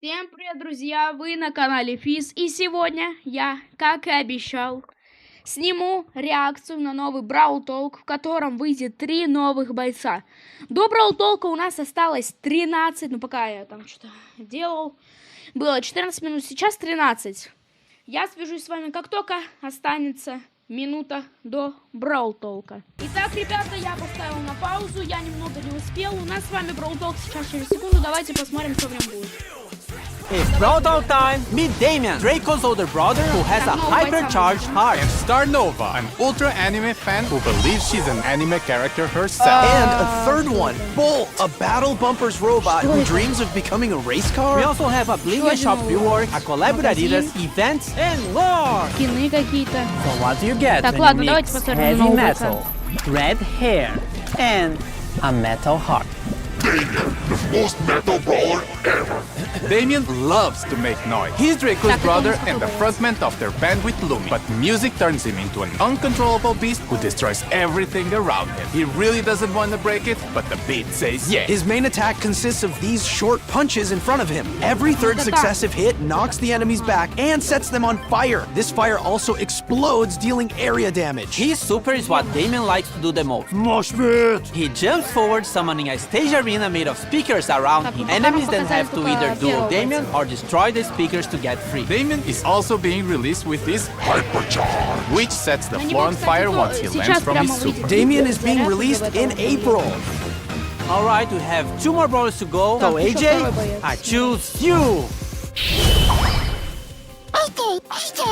Всем привет, друзья! Вы на канале Физ, и сегодня я, как и обещал, сниму реакцию на новый бравл-толк, в котором выйдет 3 новых бойца. До бравл-толка у нас осталось 13, ну пока я там что-то делал, было 14 минут, сейчас 13. Я свяжусь с вами, как только останется минута до бравл-толка. Итак, ребята, я поставил на паузу, я немного не успел. У нас с вами бравл-толк сейчас через секунду, давайте посмотрим, что в нем будет. It's brawltolk time! Meet Damien, Draco's older brother who has a hypercharged heart. And Star Nova, an ultra anime fan who believes she's an anime character herself. And a third one, Bolt, a battle bumpers robot who dreams of becoming a race car. We also have a Blingy Shop rework, a collab with Adidas, events, and more! Скины какие-то. So what do you get Так, when ладно, you давайте mix посмотрим heavy нового metal, red hair, and a metal heart? Damien, the most metal brawler ever. Damien loves to make noise. He's Draco's brother and the frontman of their band with Lumi. But music turns him into an uncontrollable beast who destroys everything around him. He really doesn't want to break it, but the beat says yes. His main attack consists of these short punches in front of him. Every third successive hit knocks the enemies back and sets them on fire. This fire also explodes, dealing area damage. His super is what Damien likes to do the most. Mosh pit! He jumps forward, summoning a stage arena made of speakers around him. Enemies then have to either duel Damien or destroy the speakers to get free. Damien is also being released with his Hypercharge, which sets the floor on fire once he lands from his super. Damien is being released in April. Alright, we have 2 more brawlers to go. So AJ, I choose you!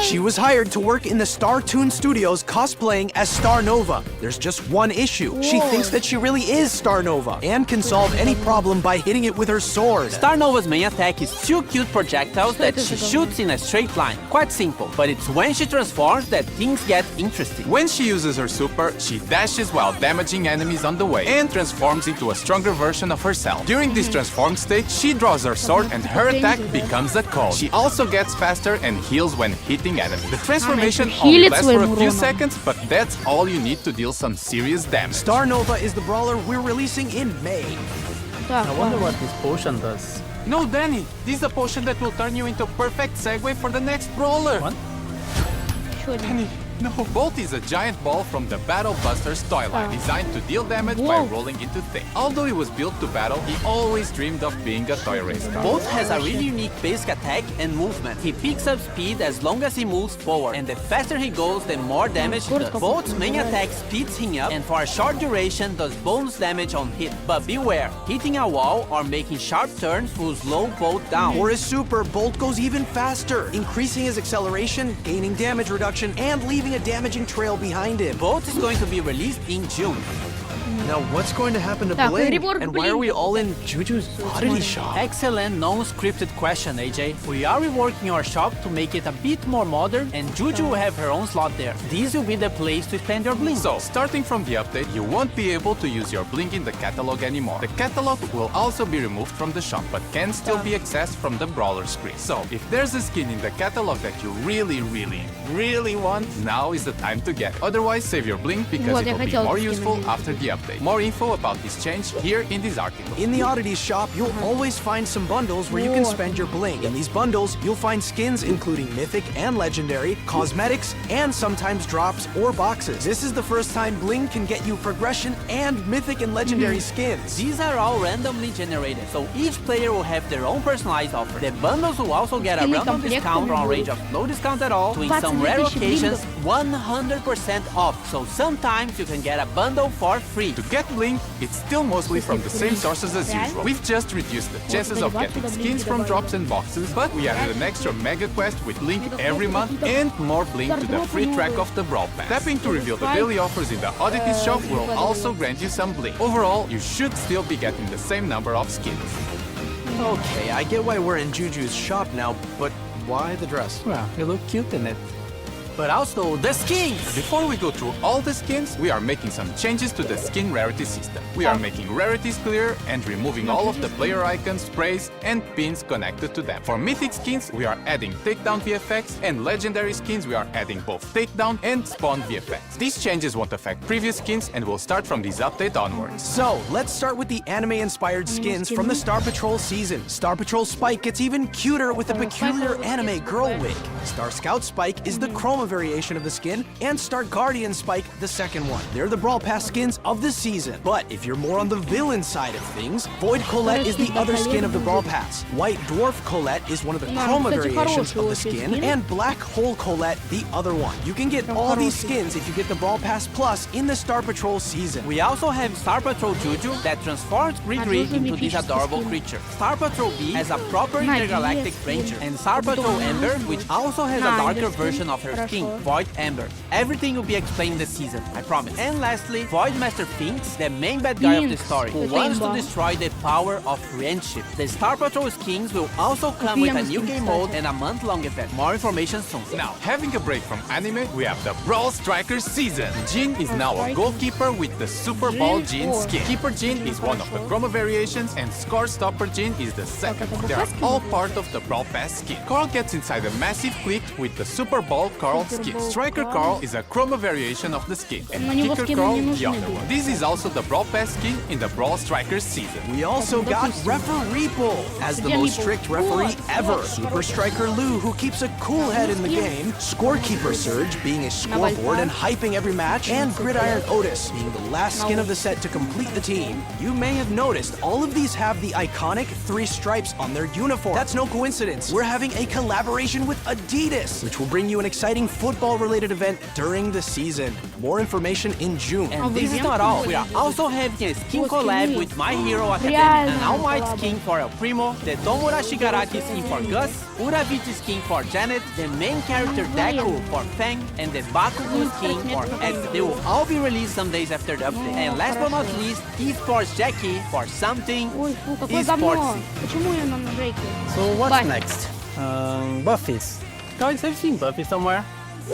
She was hired to work in the Star Toon Studios cosplaying as Star Nova. There's just one issue. She thinks that she really is Star Nova and can solve any problem by hitting it with her sword. Star Nova's main attack is 2 cute projectiles that she shoots in a straight line. Quite simple, but it's when she transforms that things get interesting. When she uses her super, she dashes while damaging enemies on the way and transforms into a stronger version of herself. During this transformed state, she draws her sword and her attack becomes a cold. She also gets faster and heals when hitting enemies. The transformation only lasts for a few seconds, but that's all you need to deal some serious damage. Star Nova is the brawler we're releasing in May. Так, what this potion does. No, Danny, this is a potion that will turn you into a perfect segue for the next brawler. What? Danny, no. Bolt is a giant ball from the Battle Buster's toy line, designed to deal damage by rolling into things. Although he was built to battle, he always dreamed of being a toy race car. Bolt has a really unique basic attack and movement. He picks up speed as long as he moves forward, and the faster he goes, the more damage he does. Bolt's main attack speeds him up, and for a short duration does bonus damage on hit. But beware, hitting a wall or making sharp turns will slow Bolt down. For his super, Bolt goes even faster, increasing his acceleration, gaining damage reduction, and leaving a damaging trail behind him. Bolt is going to be released in June. Now what's going to happen to Так, Bling? реворк And why are we all in Juju's oddity shop? Excellent non-scripted question, AJ. We are reworking our shop to make it a bit more modern, and Juju will have her own slot there. This will be the place to spend your bling. So, starting from the update, you won't be able to use your bling in the catalog anymore. The catalog will also be removed from the shop, but can still be accessed from the brawler screen. So, if there's a skin in the catalog that you really want, now is the time to get it. Otherwise, save your bling because it will be more useful after the update. More info about this change here in this article. In the oddities shop, you'll always find some bundles where you can spend your bling. In these bundles, you'll find skins including mythic and legendary, cosmetics, and sometimes drops or boxes. This is the first time bling can get you progression and mythic and legendary skins. These are all randomly generated, so each player will have their own personalized offer. The bundles will also get a random discount from a range of no discount at all to in some rare occasions 100% off. So sometimes you can get a bundle for free. To get bling, it's still mostly from the same sources as usual. We've just reduced the chances of getting skins from drops and boxes, but we added an extra mega quest with Link every month and more bling to the free track of the Brawl Pass. Tapping to reveal the daily offers in the oddities shop will also grant you some bling. Overall, you should still be getting the same number of skins. Okay, I get why we're in Juju's shop now, but why the dress? Well, you look cute in it. but also the skins. Before we go through all the skins, we are making some changes to the skin rarity system. We are making rarities clearer and removing all of the player icons, sprays, and pins connected to them. For mythic skins, we are adding takedown VFX, and legendary skins, we are adding both takedown and spawn VFX. These changes won't affect previous skins and will start from this update onwards. So, let's start with the anime-inspired skins from the Star Patrol season. Star Patrol Spike gets even cuter with a peculiar anime girl wig. Star Scout Spike is the chroma variation of the skin, and Star Guardian Spike the second one. They're the Brawl Pass skins of the season. But if you're more on the villain side of things, Void Colette is the other skin of the Brawl Pass. White Dwarf Colette is one of the chroma variations of the skin, and Black Hole Colette the other one. You can get all these skins if you get the Brawl Pass Plus in the Star Patrol season. We also have Star Patrol Juju that transforms Grid into this adorable creature. Star Patrol B has a proper intergalactic ranger, and Star Patrol Amber, which also has a darker version of her skin, Void Amber. Everything will be explained this season, I promise. And lastly, Void Master Finks, the main bad guy of the story, who wants to destroy the power of friendship. The Star Patrol skins will also come with a new game mode and a month-long event. More information soon. Now, having a break from anime, we have the Brawl Strikers season. Jin is now a goalkeeper with the Super Ball Jin skin. Keeper Jin is one of the chroma variations, and Score Stopper Jin is the second one. They are all part of the Brawl Pass skin. Carl gets inside a massive clique with the Super Ball Carl skin. Striker Carl is a chroma variation of the skin, and Kicker Carl the other one. This is also the Brawl Pass skin in the Brawl Strikers season. We also got Referee Bull as the most strict referee ever. Super Striker Lou, who keeps a cool head in the game. Scorekeeper Surge, being a scoreboard and hyping every match. And Gridiron Otis, being the last skin of the set to complete the team. You may have noticed all of these have the iconic 3 stripes on their uniform. That's no coincidence. We're having a collaboration with Adidas, which will bring you an exciting football-related event during the season. More information in June. And this is not all. We are also having a skin collab with My Hero Academia, an All Might skin for El Primo, the Tomura Shigaraki skin for Gus, Uravichi skin for Janet, the main character Deku for Fang, and the Bakugo skin for Edgar. They will all be released some days after the update. And last but not least, Esports Jackie for something esportsy. So what's next? Buffies. Guys, I've seen Buffy somewhere.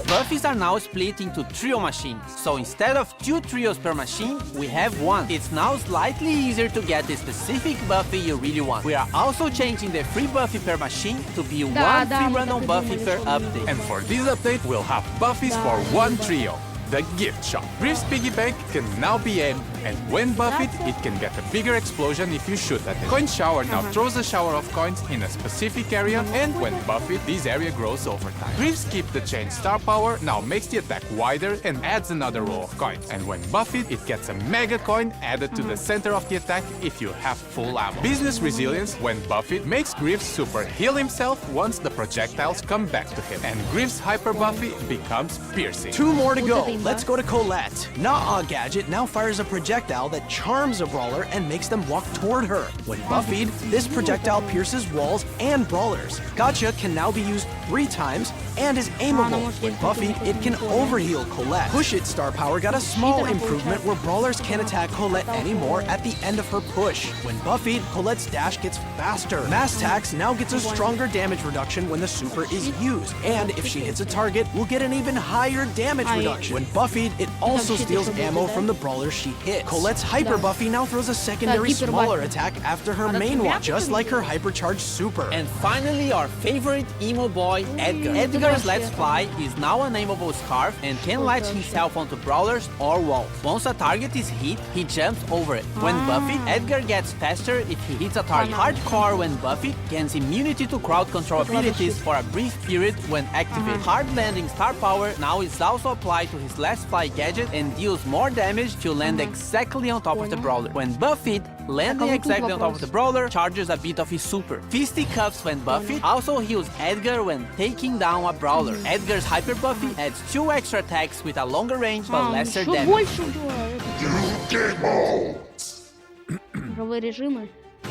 Buffies are now split into trio machines. So instead of 2 trios per machine, we have 1. It's now slightly easier to get the specific Buffy you really want. We are also changing the free Buffy per machine to be 1 free random Buffy per update. And for this update, we'll have Buffies for 1 trio. The gift shop. Griff's piggy bank can now be aimed, and when buffed, it can get a bigger explosion if you shoot at it. Coin shower now throws a shower of coins in a specific area, and when buffed, this area grows over time. Griff's keep the chain star power now makes the attack wider and adds another row of coins. And when buffed, it gets a mega coin added to the center of the attack if you have full ammo. Business resilience, when buffed, makes Griff's super heal himself once the projectiles come back to him. And Griff's hyper buffy becomes piercing. 2 more to go. Let's go to Colette. Nah Gadget now fires a projectile that charms a brawler and makes them walk toward her. When buffied, this projectile pierces walls and brawlers. Gotcha can now be used 3 times and is aimable. When buffied, it can overheal Colette. Push It star power got a small improvement where brawlers can't attack Colette anymore at the end of her push. When buffied, Colette's dash gets faster. Mass Tax now gets a stronger damage reduction when the super is used. And if she hits a target, we'll get an even higher damage reduction. When buffied, it also steals ammo from the brawler she hits. Colette's Hyper Buffy now throws a secondary smaller attack after her main one, just like her hypercharged super. And finally, our favorite emo boy, Edgar. Edgar's Let's Fly is now a nameable scarf and can latch himself onto brawlers or walls. Once a target is hit, he jumps over it. When buffed, Edgar gets faster if he hits a target. Hardcore, when buffed, gains immunity to crowd control abilities for a brief period when activated. Hard Landing star power now is also applied to his Let's Fly gadget and deals more damage to land exactly on top of the brawler. When buffed, landing exactly on top of the brawler charges a bit of his super. Fisticuffs, when buffed, also heals Edgar when taking down a brawler. Edgar's Hyper Buffy adds 2 extra attacks with a longer range but lesser damage.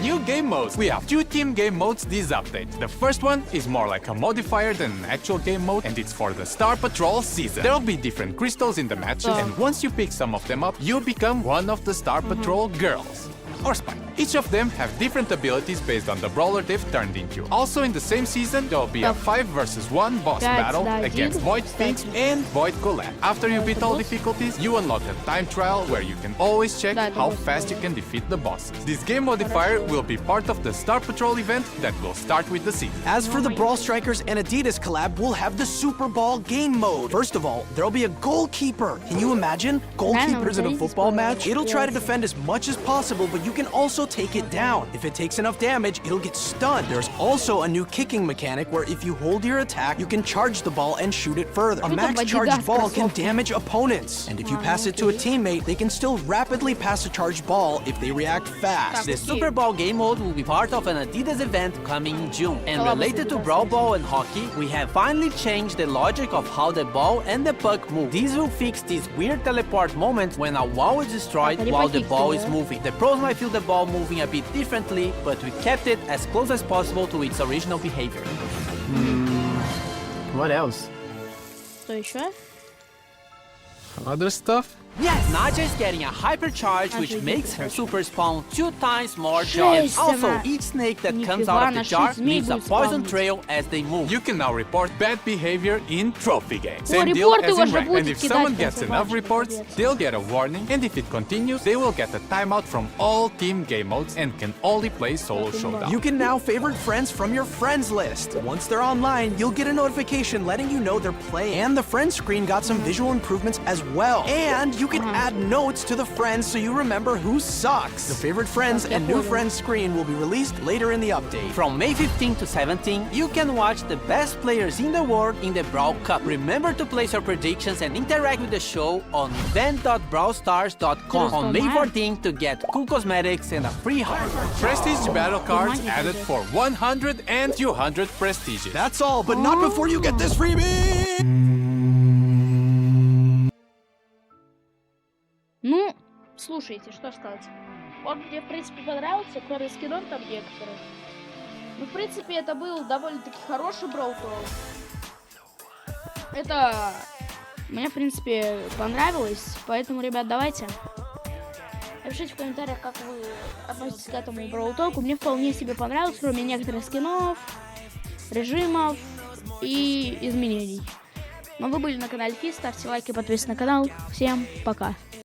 New game modes. We have 2 team game modes this update. The first one is more like a modifier than an actual game mode, and it's for the Star Patrol season. There'll be different crystals in the matches, and once you pick some of them up, you become one of the Star Patrol girls. or Spike. Each of them have different abilities based on the brawler they've turned into. Also in the same season, there'll be a 5 versus 1 boss battle against Void Sphinx and Void Golem. After you beat all difficulties, you unlock a time trial where you can always check how fast you can defeat the bosses. This game modifier will be part of the Star Patrol event that will start with the season. As for the Brawl Strikers and Adidas collab, we'll have the Super Ball game mode. First of all, there'll be a goalkeeper. Can you imagine? Goalkeepers in a football match? It'll try to defend as much as possible, but you can also take it down. If it takes enough damage, it'll get stunned. There's also a new kicking mechanic where if you hold your attack, you can charge the ball and shoot it further. A max charged ball can damage opponents. And if you pass it to a teammate, they can still rapidly pass a charged ball if they react fast. The Super Ball game mode will be part of an Adidas event coming in June. And related to Brawl Ball and hockey, we have finally changed the logic of how the ball and the puck move. These will fix these weird teleport moments when a wall is destroyed while the ball is moving. The pros might feel the ball moving a bit differently, but we kept it as close as possible to its original behavior. What else? Что еще? Other stuff? Yes! Nadja is getting a hypercharge, which makes her super spawn 2 times more jars. And also, each snake that comes out of the jar leaves a poison trail as they move. You can now report bad behavior in trophy games. Same deal as in rank. And if someone gets enough reports, they'll get a warning. And if it continues, they will get a timeout from all team game modes and can only play solo showdown. You can now favorite friends from your friends list. Once they're online, you'll get a notification letting you know they're playing. And the friends screen got some visual improvements as well. And you can add notes to the friends so you remember who sucks. The favorite friends and new friends screen will be released later in the update. From May 15 to 17, you can watch the best players in the world in the Brawl Cup. Remember to place your predictions and interact with the show on event.brawlstars.com on May 14 to get cool cosmetics and a free heart. Prestige battle cards added for 100 and 200 prestiges. That's all, but not before you get this freebie! Ну, слушайте, что сказать. Он мне, в принципе, понравился, кроме скинов там некоторых. Ну, в принципе, это был довольно-таки хороший бrawltolk. Это мне, в принципе, понравилось. Поэтому, ребят, давайте. Напишите в комментариях, как вы относитесь к этому бrawltolk. Мне вполне себе понравилось, кроме некоторых скинов, режимов и изменений. Но вы были на канале Физ, ставьте лайки, подписывайтесь на канал. Всем пока.